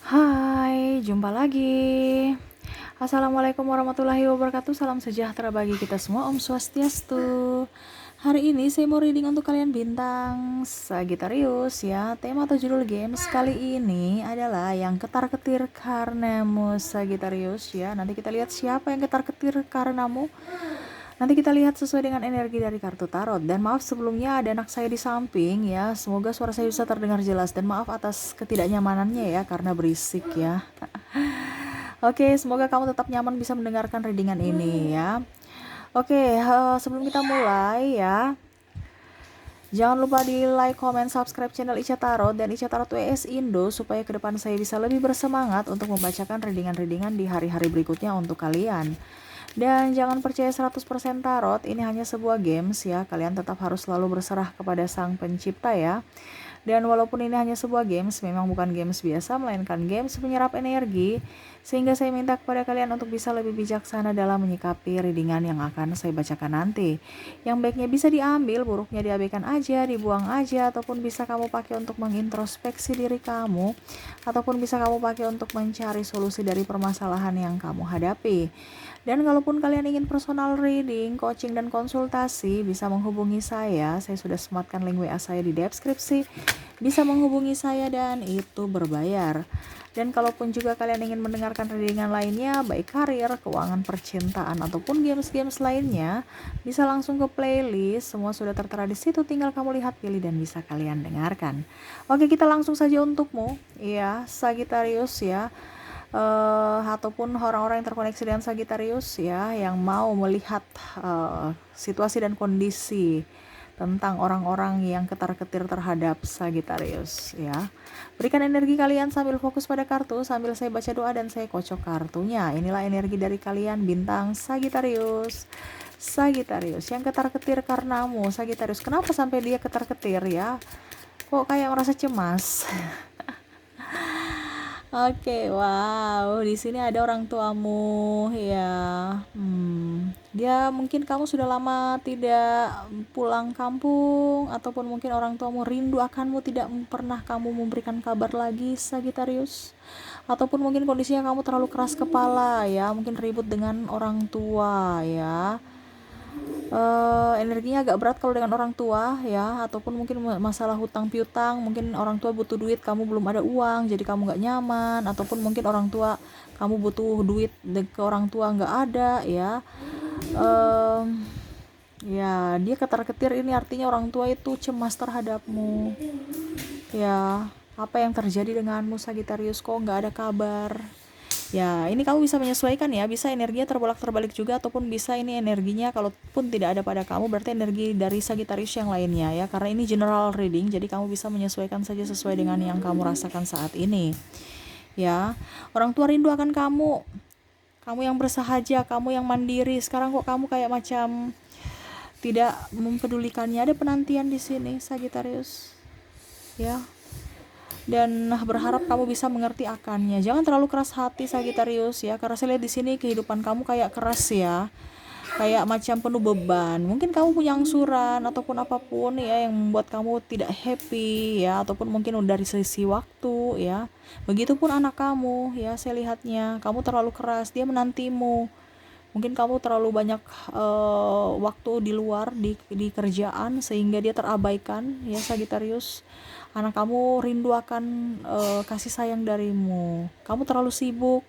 Hai, jumpa lagi. Assalamualaikum warahmatullahi wabarakatuh. Salam sejahtera bagi kita semua. Om Swastiastu. Hari ini saya mau reading untuk kalian bintang Sagittarius ya. Tema atau judul games kali ini adalah yang ketar-ketir karenamu Sagittarius ya. Nanti kita lihat siapa yang ketar-ketir karenamu. Nanti kita lihat sesuai dengan energi dari kartu tarot. Dan maaf sebelumnya ada anak saya di samping ya. Semoga suara saya bisa terdengar jelas. Dan maaf atas ketidaknyamanannya ya karena berisik ya. Oke, semoga kamu tetap nyaman bisa mendengarkan readingan ini ya. Oke, sebelum kita mulai ya, jangan lupa di like, comment, subscribe channel Ica Tarot dan Ica Tarot WS Indo supaya ke depan saya bisa lebih bersemangat untuk membacakan readingan-readingan di hari-hari berikutnya untuk kalian. Dan jangan percaya 100% tarot, ini hanya sebuah games ya. Kalian tetap harus selalu berserah kepada Sang Pencipta ya. Dan walaupun ini hanya sebuah games, memang bukan games biasa, melainkan games penyerap energi. Sehingga saya minta kepada kalian untuk bisa lebih bijaksana dalam menyikapi readingan yang akan saya bacakan nanti. Yang baiknya bisa diambil, buruknya diabaikan aja, dibuang aja, ataupun bisa kamu pakai untuk mengintrospeksi diri kamu, ataupun bisa kamu pakai untuk mencari solusi dari permasalahan yang kamu hadapi. Dan kalaupun kalian ingin personal reading, coaching, dan konsultasi, bisa menghubungi saya. Saya sudah sematkan link WA saya di deskripsi. Bisa menghubungi saya dan itu berbayar. Dan kalaupun juga kalian ingin mendengarkan readingan lainnya, baik karir, keuangan, percintaan, ataupun games-games lainnya, bisa langsung ke playlist. Semua sudah tertera di situ, tinggal kamu lihat, pilih, dan bisa kalian dengarkan. Oke, kita langsung saja untukmu, ya, Sagittarius ya. Ataupun orang-orang yang terkoneksi dengan Sagittarius ya, yang mau melihat situasi dan kondisi tentang orang-orang yang ketar-ketir terhadap Sagittarius ya. Berikan energi kalian sambil fokus pada kartu, sambil saya baca doa dan saya kocok kartunya. Inilah energi dari kalian bintang Sagittarius. Sagittarius yang ketar-ketir karenamu Sagittarius. Kenapa sampai dia ketar-ketir ya? Kok kayak merasa cemas? Oke, wow. Di sini ada orang tuamu, ya. Dia mungkin kamu sudah lama tidak pulang kampung, ataupun mungkin orang tuamu rindu akanmu, tidak pernah kamu memberikan kabar lagi, Sagittarius. Ataupun mungkin kondisinya kamu terlalu keras kepala, ya. Mungkin ribut dengan orang tua, ya. Energinya agak berat kalau dengan orang tua ya, ataupun mungkin masalah hutang piutang, mungkin orang tua butuh duit, kamu belum ada uang jadi kamu nggak nyaman, ataupun mungkin orang tua kamu butuh duit ke orang tua nggak ada ya. Ya dia ketar-ketir, ini artinya orang tua itu cemas terhadapmu ya. Apa yang terjadi denganmu Sagittarius, kok nggak ada kabar ya? Ini kamu bisa menyesuaikan ya, bisa energinya terbolak-terbalik juga, ataupun bisa ini energinya kalaupun tidak ada pada kamu, berarti energi dari Sagittarius yang lainnya ya, karena ini general reading, jadi kamu bisa menyesuaikan saja sesuai dengan yang kamu rasakan saat ini ya. Orang tua rindu akan kamu, kamu yang bersahaja, kamu yang mandiri. Sekarang kok kamu kayak macam tidak mempedulikannya, ada penantian di sini Sagittarius ya, dan berharap kamu bisa mengerti akannya. Jangan terlalu keras hati Sagittarius ya, karena saya lihat di sini kehidupan kamu kayak keras ya, kayak macam penuh beban. Mungkin kamu punya angsuran ataupun apapun ya yang membuat kamu tidak happy ya, ataupun mungkin dari sisi waktu ya. Begitupun anak kamu ya, saya lihatnya kamu terlalu keras, dia menantimu. Mungkin kamu terlalu banyak waktu di luar di kerjaan sehingga dia terabaikan ya Sagittarius. Anak kamu rindu akan kasih sayang darimu. Kamu terlalu sibuk.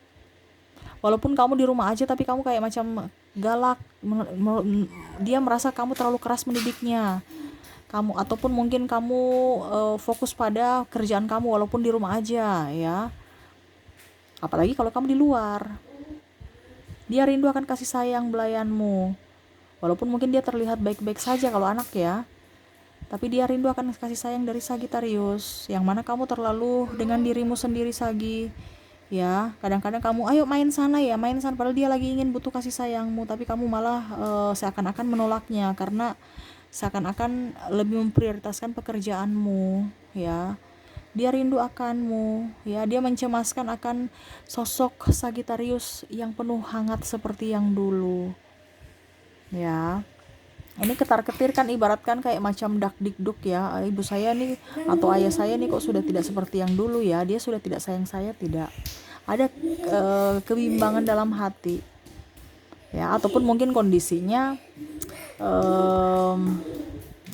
Walaupun kamu di rumah aja tapi kamu kayak macam galak. Dia merasa kamu terlalu keras mendidiknya. Kamu ataupun mungkin kamu fokus pada kerjaan kamu walaupun di rumah aja ya. Apalagi kalau kamu di luar. Dia rindu akan kasih sayang belayanmu. Walaupun mungkin dia terlihat baik-baik saja kalau anak ya, tapi dia rindu akan kasih sayang dari Sagittarius, yang mana kamu terlalu dengan dirimu sendiri Sagi. Ya, kadang-kadang kamu ayo main sana ya, main sana, padahal dia lagi ingin butuh kasih sayangmu, tapi kamu malah seakan-akan menolaknya karena seakan-akan lebih memprioritaskan pekerjaanmu ya. Dia rindu akanmu ya, dia mencemaskan akan sosok Sagittarius yang penuh hangat seperti yang dulu ya. Ini ketar-ketir kan ibaratkan kayak macam dak dikduk ya. Ibu saya nih atau ayah saya nih kok sudah tidak seperti yang dulu ya. Dia sudah tidak sayang saya, tidak. Ada kebimbangan dalam hati ya, ataupun mungkin kondisinya em,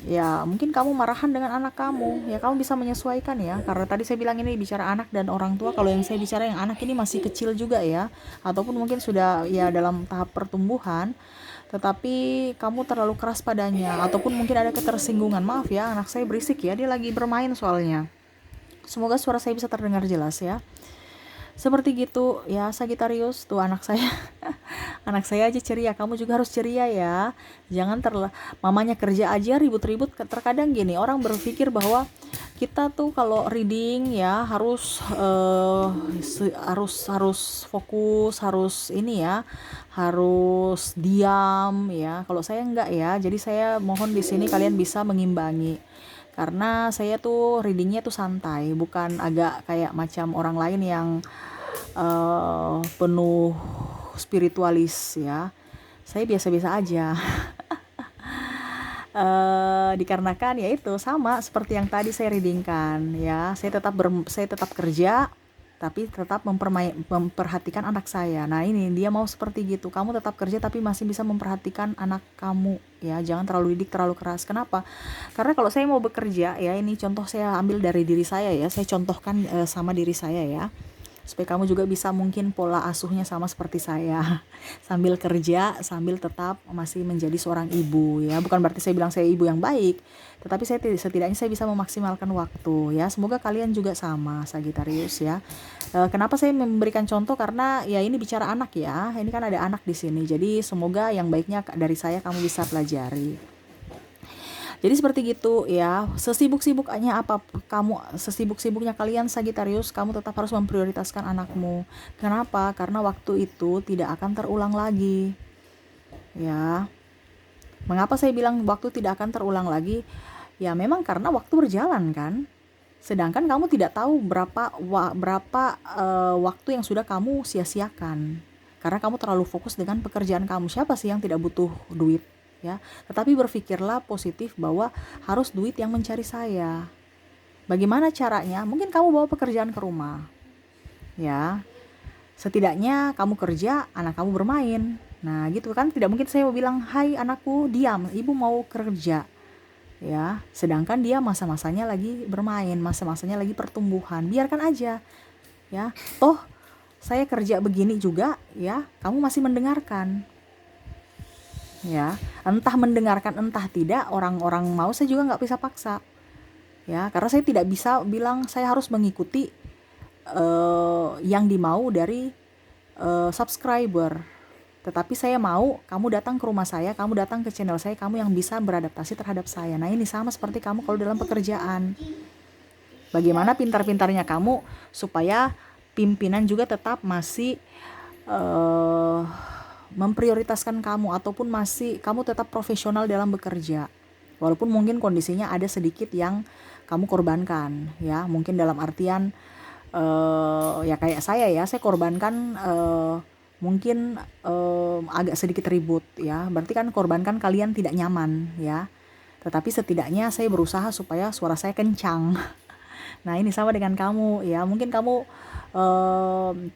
ya mungkin kamu marahan dengan anak kamu ya, kamu bisa menyesuaikan ya, karena tadi saya bilang ini bicara anak dan orang tua. Kalau yang saya bicara yang anak ini masih kecil juga ya, ataupun mungkin sudah ya dalam tahap pertumbuhan, tetapi kamu terlalu keras padanya, ataupun mungkin ada ketersinggungan. Maaf ya, anak saya berisik ya, dia lagi bermain soalnya. Semoga suara saya bisa terdengar jelas ya. Seperti gitu ya Sagitarius, tuh anak saya. Anak saya aja ceria, kamu juga harus ceria ya. Jangan mamanya kerja aja ribut-ribut. Terkadang gini, orang berpikir bahwa kita tuh kalau reading ya harus harus fokus, harus ini ya, harus diam ya. Kalau saya enggak ya. Jadi saya mohon di sini kalian bisa mengimbangi. Karena saya tuh readingnya tuh santai, bukan agak kayak macam orang lain yang penuh spiritualis ya. Saya biasa-biasa aja. Dikarenakan ya itu sama seperti yang tadi saya readingkan ya. Saya tetap kerja, tapi tetap memperhatikan anak saya. Nah ini dia mau seperti gitu. Kamu tetap kerja tapi masih bisa memperhatikan anak kamu ya. Jangan terlalu didik terlalu keras. Kenapa? Karena kalau saya mau bekerja ya, ini contoh saya ambil dari diri saya ya. Saya contohkan sama diri saya ya, supaya kamu juga bisa mungkin pola asuhnya sama seperti saya. Sambil kerja, sambil tetap masih menjadi seorang ibu ya. Bukan berarti saya bilang saya ibu yang baik, tetapi setidaknya saya bisa memaksimalkan waktu ya. Semoga kalian juga sama Sagitarius ya. Kenapa saya memberikan contoh? Karena ya ini bicara anak ya. Ini kan ada anak di sini. Jadi semoga yang baiknya dari saya kamu bisa pelajari. Jadi seperti gitu ya, sesibuk-sibuknya kalian Sagitarius, kamu tetap harus memprioritaskan anakmu. Kenapa? Karena waktu itu tidak akan terulang lagi. Ya. Mengapa saya bilang waktu tidak akan terulang lagi? Ya memang karena waktu berjalan kan. Sedangkan kamu tidak tahu berapa waktu yang sudah kamu sia-siakan. Karena kamu terlalu fokus dengan pekerjaan kamu. Siapa sih yang tidak butuh duit? Ya, tetapi berpikirlah positif bahwa harus duit yang mencari saya. Bagaimana caranya? Mungkin kamu bawa pekerjaan ke rumah. Ya. Setidaknya kamu kerja, anak kamu bermain. Nah, gitu kan, tidak mungkin saya mau bilang, "Hai anakku, diam, ibu mau kerja." Ya, sedangkan dia masa-masanya lagi bermain, masa-masanya lagi pertumbuhan. Biarkan aja. Ya. Toh saya kerja begini juga, ya, kamu masih mendengarkan. Ya, entah mendengarkan entah tidak, orang-orang mau saya juga nggak bisa paksa ya, karena saya tidak bisa bilang saya harus mengikuti yang dimau dari subscriber, tetapi saya mau kamu datang ke rumah saya, kamu datang ke channel saya, kamu yang bisa beradaptasi terhadap saya. Nah ini sama seperti kamu kalau dalam pekerjaan, bagaimana pintar-pintarnya kamu supaya pimpinan juga tetap masih memprioritaskan kamu, ataupun masih kamu tetap profesional dalam bekerja, walaupun mungkin kondisinya ada sedikit yang kamu korbankan ya. Mungkin dalam artian ya kayak saya korbankan mungkin agak sedikit ribut ya, berarti kan korbankan kalian tidak nyaman ya, tetapi setidaknya saya berusaha supaya suara saya kencang. Nah ini sama dengan kamu ya, mungkin kamu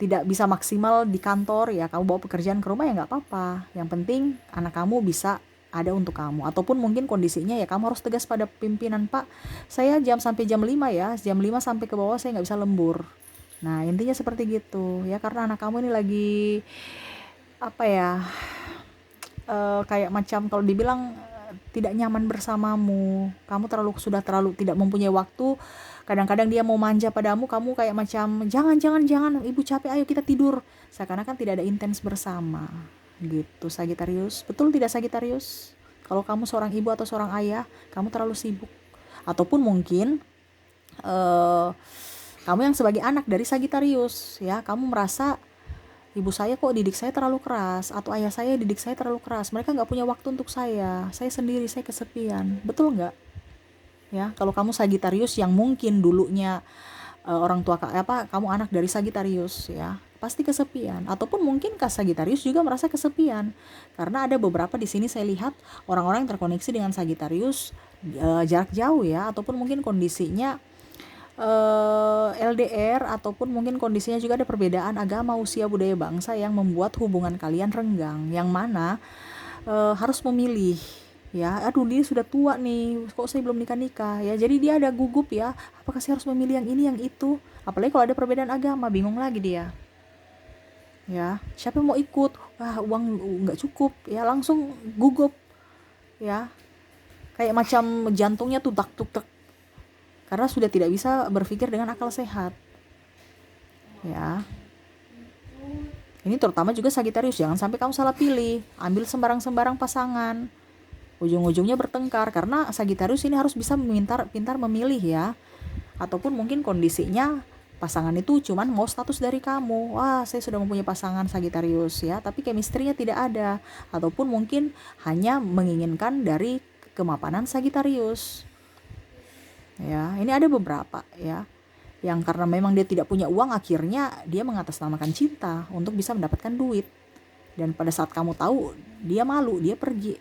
tidak bisa maksimal di kantor ya, kamu bawa pekerjaan ke rumah ya nggak apa-apa, yang penting anak kamu bisa ada untuk kamu. Ataupun mungkin kondisinya ya kamu harus tegas pada pimpinan, "Pak, saya sampai jam 5 ya, jam 5 sampai ke bawah saya nggak bisa lembur." Nah intinya seperti gitu ya, karena anak kamu ini lagi apa ya, kayak macam kalau dibilang tidak nyaman bersamamu, kamu sudah terlalu tidak mempunyai waktu. Kadang-kadang dia mau manja padamu, kamu kayak macam jangan, ibu capek, ayo kita tidur. Seakan-akan tidak ada intens bersama gitu Sagitarius. Betul tidak Sagitarius? Kalau kamu seorang ibu atau seorang ayah, kamu terlalu sibuk. Ataupun mungkin kamu yang sebagai anak dari Sagitarius ya, kamu merasa ibu saya kok didik saya terlalu keras, atau ayah saya didik saya terlalu keras, mereka nggak punya waktu untuk saya sendiri, saya kesepian. Betul nggak? Ya, kalau kamu Sagitarius yang mungkin dulunya orang tua kamu anak dari Sagitarius ya, pasti kesepian. Ataupun mungkin Kak Sagitarius juga merasa kesepian, karena ada beberapa di sini saya lihat orang-orang yang terkoneksi dengan Sagitarius jarak jauh ya, ataupun mungkin kondisinya LDR, ataupun mungkin kondisinya juga ada perbedaan agama, usia, budaya, bangsa yang membuat hubungan kalian renggang, yang mana harus memilih ya. Aduh, dia sudah tua nih, kok saya belum nikah ya, jadi dia ada gugup ya, apakah saya harus memilih yang ini yang itu. Apalagi kalau ada perbedaan agama, bingung lagi dia ya, siapa yang mau ikut, uang nggak cukup ya, langsung gugup ya, kayak macam jantungnya tuh tak tuk tak, karena sudah tidak bisa berpikir dengan akal sehat ya. Ini terutama juga Sagitarius, jangan sampai kamu salah pilih, ambil sembarang-sembarang pasangan, ujung-ujungnya bertengkar, karena Sagitarius ini harus bisa pintar memilih ya. Ataupun mungkin kondisinya pasangan itu cuman mau status dari kamu, wah saya sudah mempunyai pasangan Sagitarius ya, tapi chemistry-nya tidak ada. Ataupun mungkin hanya menginginkan dari kemapanan Sagitarius ya. Ini ada beberapa ya, yang karena memang dia tidak punya uang, akhirnya dia mengatasnamakan cinta untuk bisa mendapatkan duit, dan pada saat kamu tahu dia malu, dia pergi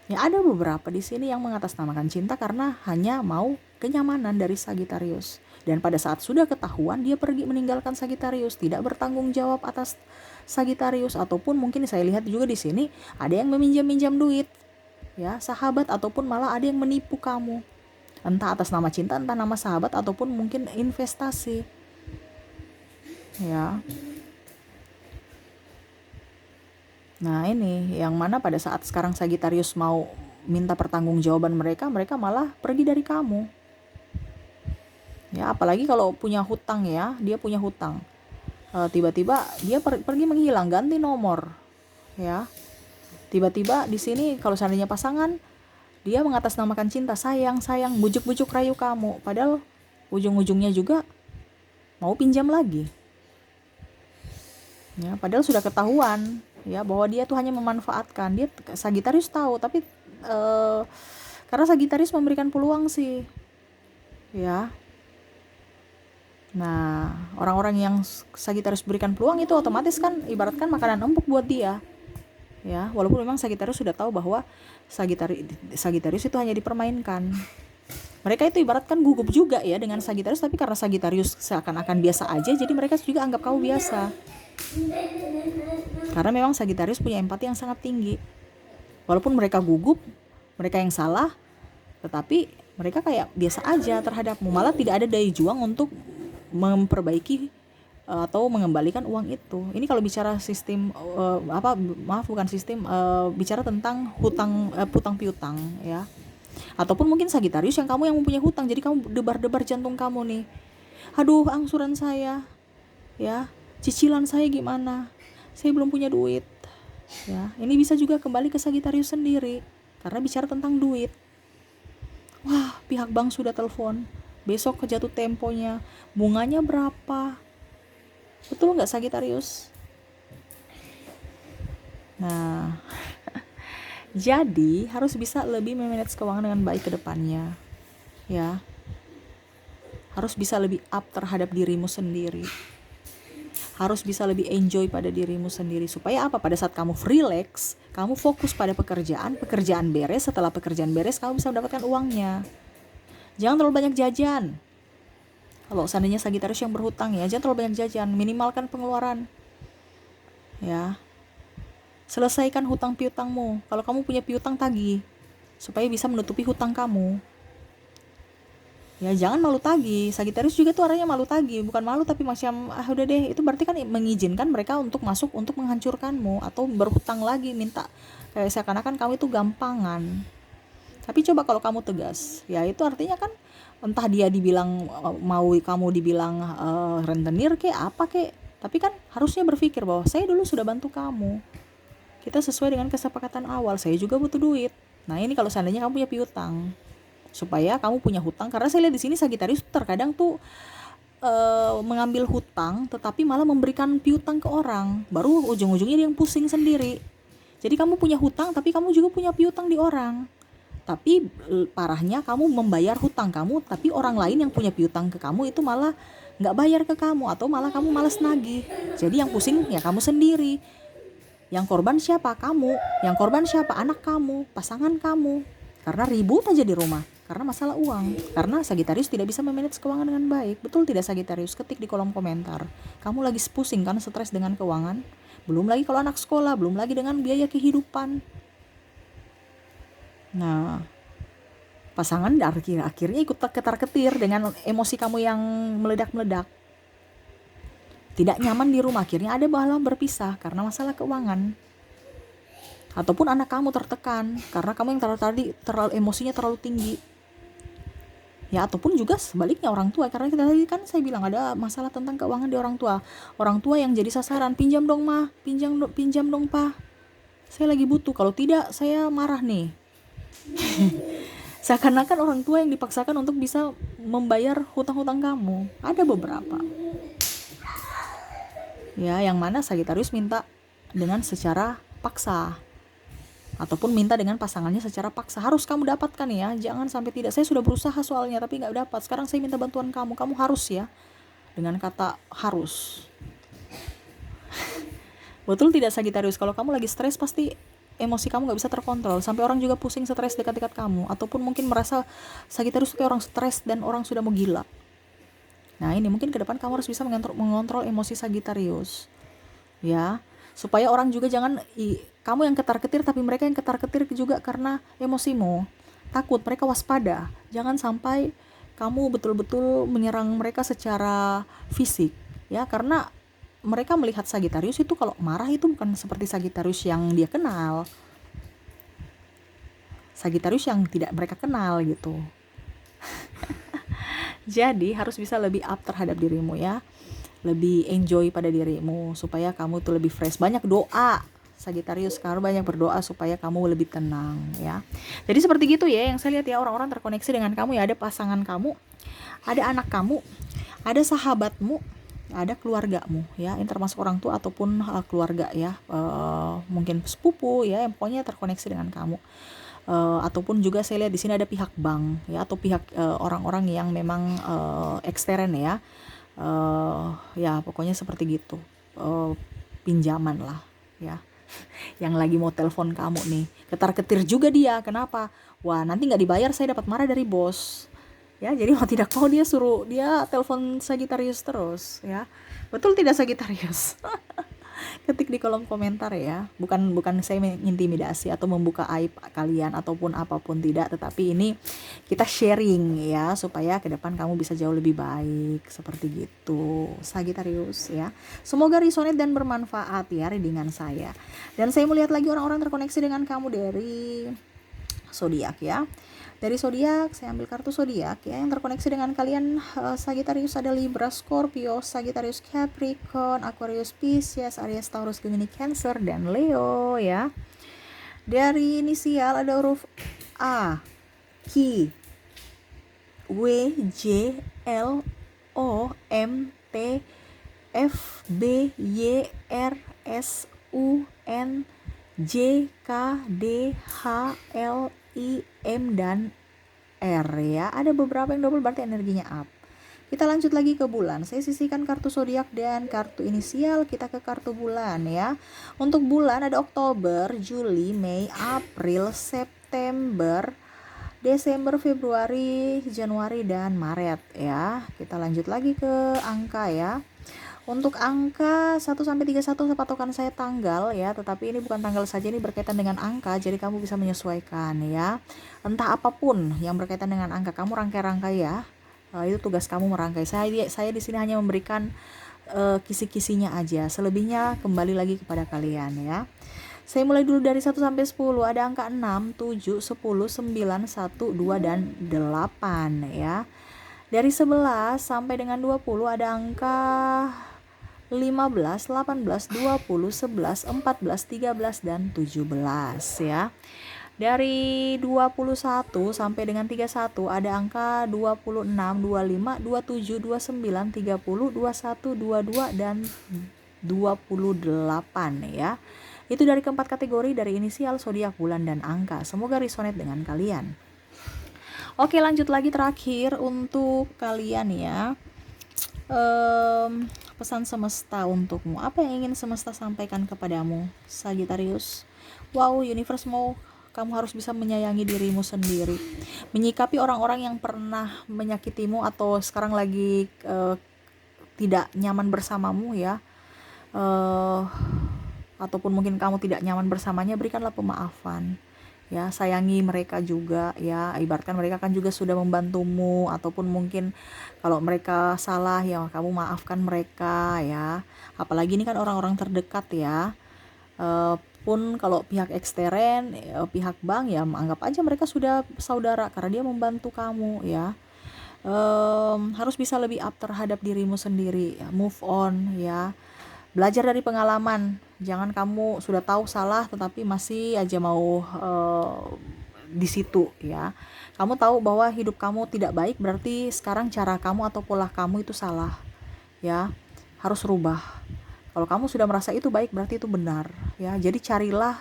ya. Ada beberapa di sini yang mengatasnamakan cinta karena hanya mau kenyamanan dari Sagitarius, dan pada saat sudah ketahuan dia pergi meninggalkan Sagitarius, tidak bertanggung jawab atas Sagitarius. Ataupun mungkin saya lihat juga di sini ada yang meminjam duit ya, sahabat, ataupun malah ada yang menipu kamu, entah atas nama cinta, entah nama sahabat, ataupun mungkin investasi ya. Nah ini yang mana pada saat sekarang Sagitarius mau minta pertanggungjawaban mereka malah pergi dari kamu ya. Apalagi kalau punya hutang ya, dia punya hutang, tiba-tiba dia pergi menghilang, ganti nomor ya. Tiba-tiba di sini kalau seandainya pasangan, dia mengatasnamakan cinta, sayang, bujuk-bujuk rayu kamu, padahal ujung-ujungnya juga mau pinjam lagi ya. Padahal sudah ketahuan ya bahwa dia tuh hanya memanfaatkan. Dia Sagitarius tahu, tapi karena Sagitarius memberikan peluang sih ya. Nah orang-orang yang Sagitarius berikan peluang itu otomatis kan ibaratkan makanan empuk buat dia ya, walaupun memang Sagitarius sudah tahu bahwa Sagitarius itu hanya dipermainkan. Mereka itu ibaratkan gugup juga ya dengan Sagitarius, tapi karena Sagitarius seakan-akan biasa aja, jadi mereka juga anggap kamu biasa. Karena memang Sagitarius punya empati yang sangat tinggi. Walaupun mereka gugup, mereka yang salah, tetapi mereka kayak biasa aja terhadapmu, malah tidak ada daya juang untuk memperbaiki atau mengembalikan uang itu. Ini kalau bicara sistem bicara tentang hutang piutang ya. Ataupun mungkin Sagitarius yang kamu yang mempunyai hutang, jadi kamu debar-debar jantung kamu nih, aduh angsuran saya ya, cicilan saya gimana, saya belum punya duit ya. Ini bisa juga kembali ke Sagitarius sendiri karena bicara tentang duit. Wah, pihak bank sudah telepon, besok jatuh temponya, bunganya berapa. Betul nggak Sagitarius? Nah jadi harus bisa lebih memanage keuangan dengan baik ke depannya ya. Harus bisa lebih up terhadap dirimu sendiri, harus bisa lebih enjoy pada dirimu sendiri, supaya apa, pada saat kamu relax, kamu fokus pada pekerjaan beres, setelah pekerjaan beres kamu bisa mendapatkan uangnya. Jangan terlalu banyak jajan. Kalau seandainya Sagitarius yang berhutang ya, jangan terlalu banyak jajan, minimalkan pengeluaran ya. Selesaikan hutang piutangmu. Kalau kamu punya piutang, tagih supaya bisa menutupi hutang kamu ya. Jangan malu tagih. Sagitarius juga tuh arahnya malu tagih, bukan malu tapi macam udah deh, itu berarti kan mengizinkan mereka untuk masuk untuk menghancurkanmu atau berhutang lagi, minta kayak seakan-akan kamu itu gampangan. Tapi coba kalau kamu tegas ya, itu artinya kan entah dia dibilang mau kamu dibilang rentenir kek apa kek, tapi kan harusnya berpikir bahwa saya dulu sudah bantu kamu, kita sesuai dengan kesepakatan awal, saya juga butuh duit. Nah ini kalau seandainya kamu punya piutang, supaya kamu punya hutang, karena saya lihat di sini Sagitarius terkadang tuh mengambil hutang tetapi malah memberikan piutang ke orang, baru ujung-ujungnya dia yang pusing sendiri. Jadi kamu punya hutang tapi kamu juga punya piutang di orang, Tapi parahnya kamu membayar hutang kamu, tapi orang lain yang punya piutang ke kamu itu malah nggak bayar ke kamu, atau malah kamu malas nagih. Jadi yang pusing ya kamu sendiri. Yang korban siapa? Kamu. Yang korban siapa? Anak kamu, pasangan kamu. Karena ribut aja di rumah, karena masalah uang. Karena Sagitarius tidak bisa memanage keuangan dengan baik. Betul tidak Sagitarius? Ketik di kolom komentar. Kamu lagi pusing kan, stres dengan keuangan? Belum lagi kalau anak sekolah, belum lagi dengan biaya kehidupan. Nah, pasangan akhirnya ikut ketar-ketir dengan emosi kamu yang meledak-meledak. Tidak nyaman di rumah, akhirnya ada malah berpisah karena masalah keuangan. Ataupun anak kamu tertekan karena kamu yang terlalu emosinya terlalu tinggi. Ya, ataupun juga sebaliknya orang tua, karena kita tadi kan saya bilang ada masalah tentang keuangan di orang tua. Orang tua yang jadi sasaran, pinjam dong mah, pinjam dong pa, saya lagi butuh, kalau tidak saya marah nih. Seakan-akan orang tua yang dipaksakan untuk bisa membayar hutang-hutang kamu. Ada beberapa ya yang mana Sagitarius minta dengan secara paksa, ataupun minta dengan pasangannya secara paksa. Harus kamu dapatkan ya, jangan sampai tidak. Saya sudah berusaha soalnya tapi nggak dapat, sekarang saya minta bantuan kamu harus ya, dengan kata harus. Betul tidak Sagitarius? Kalau kamu lagi stres pasti emosi kamu nggak bisa terkontrol, sampai orang juga pusing stres dekat-dekat kamu, ataupun mungkin merasa Sagitarius kayak orang stres dan orang sudah mau gila. Nah ini mungkin ke depan kamu harus bisa mengontrol emosi Sagitarius ya, supaya orang juga jangan kamu yang ketar-ketir tapi mereka yang ketar-ketir juga karena emosimu. Takut, mereka waspada, jangan sampai kamu betul-betul menyerang mereka secara fisik ya, karena mereka melihat Sagitarius itu kalau marah itu bukan seperti Sagitarius yang dia kenal, Sagitarius yang tidak mereka kenal gitu. Jadi harus bisa lebih up terhadap dirimu ya, lebih enjoy pada dirimu supaya kamu tuh lebih fresh. Banyak doa Sagitarius, sekarang banyak berdoa supaya kamu lebih tenang ya. Jadi seperti gitu ya yang saya lihat ya, orang-orang terkoneksi dengan kamu ya. Ada pasangan kamu, ada anak kamu, ada sahabatmu, ada keluargamu ya, ini termasuk orang tua ataupun keluarga ya, mungkin sepupu ya, yang pokoknya terkoneksi dengan kamu. Ataupun juga saya lihat di sini ada pihak bank ya, atau pihak orang-orang yang memang ekstern ya, ya pokoknya seperti gitu, pinjaman lah ya. Yang lagi mau telepon kamu nih, ketar-ketir juga dia. Kenapa? Wah nanti nggak dibayar saya dapat marah dari bos ya, jadi mau tidak mau dia suruh dia telepon Sagitarius terus ya. Betul tidak Sagitarius? Ketik di kolom komentar ya. Bukan saya mengintimidasi atau membuka aib kalian ataupun apapun, tidak, tetapi ini kita sharing ya, supaya ke depan kamu bisa jauh lebih baik, seperti gitu Sagitarius ya. Semoga resonate dan bermanfaat ya readingan saya. Dan saya melihat lagi orang-orang terkoneksi dengan kamu dari zodiak ya. Dari zodiak saya ambil kartu zodiak ya, yang terkoneksi dengan kalian. Sagittarius ada Libra, Scorpio, Sagittarius Capricorn, Aquarius Pisces, Aries Taurus, Gemini, Cancer, dan Leo ya. Dari inisial ada huruf A, Q, W, J, L, O, M, T, F, B, Y, R, S, U, N, J, K, D, H, L, I, M, dan R ya. Ada beberapa yang double berarti energinya up. Kita lanjut lagi ke bulan. Saya sisihkan kartu zodiak dan kartu inisial, kita ke kartu bulan ya. Untuk bulan ada Oktober, Juli, Mei, April, September, Desember, Februari, Januari, dan Maret ya. Kita lanjut lagi ke angka ya. Untuk angka 1-31 patokan saya tanggal ya, tetapi ini bukan tanggal saja, ini berkaitan dengan angka, jadi kamu bisa menyesuaikan ya. Entah apapun yang berkaitan dengan angka, kamu rangkai-rangkai ya. Itu tugas kamu merangkai. Saya di sini hanya memberikan kisi-kisinya aja. Selebihnya kembali lagi kepada kalian ya. Saya mulai dulu dari 1 sampai 10. Ada angka 6, 7, 10, 9, 1, 2, dan 8 ya. Dari 11 sampai dengan 20 ada angka 15, 18, 20, 11, 14, 13, dan 17 ya. Dari 21 sampai dengan 31 ada angka 26, 25, 27, 29, 30, 21, 22, dan ya. Itu dari keempat kategori, dari inisial, zodiak, bulan, dan angka. Semoga resonate dengan kalian. Oke, lanjut lagi terakhir untuk kalian ya. Pesan semesta untukmu. Apa yang ingin semesta sampaikan kepadamu, Sagittarius? Wow, universe mau kamu harus bisa menyayangi dirimu sendiri, menyikapi orang-orang yang pernah menyakitimu atau sekarang lagi tidak nyaman bersamamu ya, ataupun mungkin kamu tidak nyaman bersamanya, berikanlah pemaafan ya, sayangi mereka juga ya, ibaratkan mereka kan juga sudah membantumu, ataupun mungkin kalau mereka salah ya kamu maafkan mereka ya, apalagi ini kan orang-orang terdekat ya. Pun kalau pihak ekstern, pihak bank ya anggap aja mereka sudah saudara karena dia membantu kamu ya. Harus bisa lebih up terhadap dirimu sendiri, move on ya, belajar dari pengalaman. Jangan kamu sudah tahu salah tetapi masih aja mau di situ ya. Kamu tahu bahwa hidup kamu tidak baik, berarti sekarang cara kamu atau pola kamu itu salah ya, harus rubah. Kalau kamu sudah merasa itu baik, berarti itu benar ya. Jadi carilah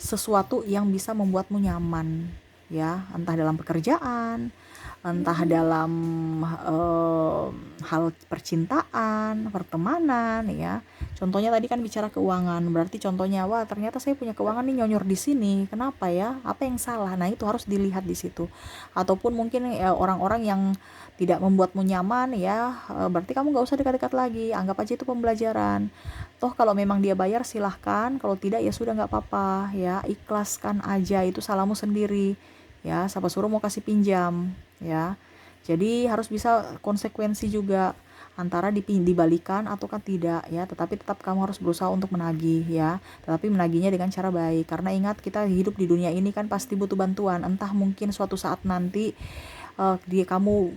sesuatu yang bisa membuatmu nyaman ya, entah dalam pekerjaan, entah dalam hal percintaan, pertemanan ya. Contohnya tadi kan bicara keuangan, berarti contohnya, wah ternyata saya punya keuangan nih nyonyor di sini, kenapa ya, apa yang salah? Nah itu harus dilihat di situ. Ataupun mungkin orang-orang yang tidak membuatmu nyaman ya, berarti kamu nggak usah dekat-dekat lagi, anggap aja itu pembelajaran. Toh kalau memang dia bayar silahkan, kalau tidak ya sudah, nggak apa-apa ya, ikhlaskan aja, itu salahmu sendiri ya, siapa suruh mau kasih pinjam ya. Jadi harus bisa konsekuensi juga, antara dibalikan ataukah tidak ya, tetapi tetap kamu harus berusaha untuk menagih ya, tetapi menagihnya dengan cara baik, karena ingat kita hidup di dunia ini kan pasti butuh bantuan, entah mungkin suatu saat nanti kamu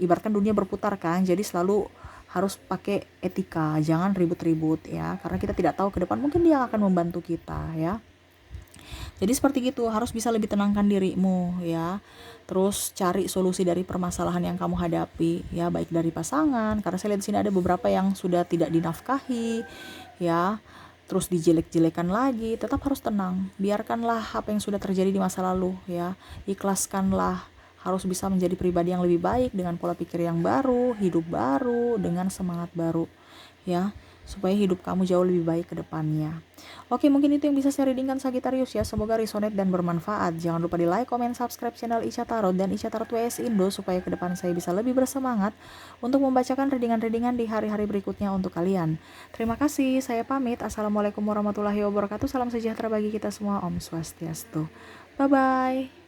ibaratkan dunia berputar kan, jadi selalu harus pakai etika, jangan ribut-ribut ya, karena kita tidak tahu ke depan mungkin dia akan membantu kita ya. Jadi seperti gitu, harus bisa lebih tenangkan dirimu ya. Terus cari solusi dari permasalahan yang kamu hadapi ya, baik dari pasangan, karena saya lihat di sini ada beberapa yang sudah tidak dinafkahi ya. Terus dijelek-jelekan lagi, tetap harus tenang. Biarkanlah apa yang sudah terjadi di masa lalu ya. Ikhlaskanlah. Harus bisa menjadi pribadi yang lebih baik dengan pola pikir yang baru, hidup baru, dengan semangat baru ya, supaya hidup kamu jauh lebih baik ke depannya. Oke, mungkin itu yang bisa saya readingkan Sagittarius ya. Semoga resonate dan bermanfaat. Jangan lupa di like, comment, subscribe channel Ica Tarot dan Ica Tarot WS Indo, supaya ke depan saya bisa lebih bersemangat untuk membacakan readingan-readingan di hari-hari berikutnya untuk kalian. Terima kasih, saya pamit. Assalamualaikum warahmatullahi wabarakatuh. Salam sejahtera bagi kita semua. Om Swastiastu. Bye-bye.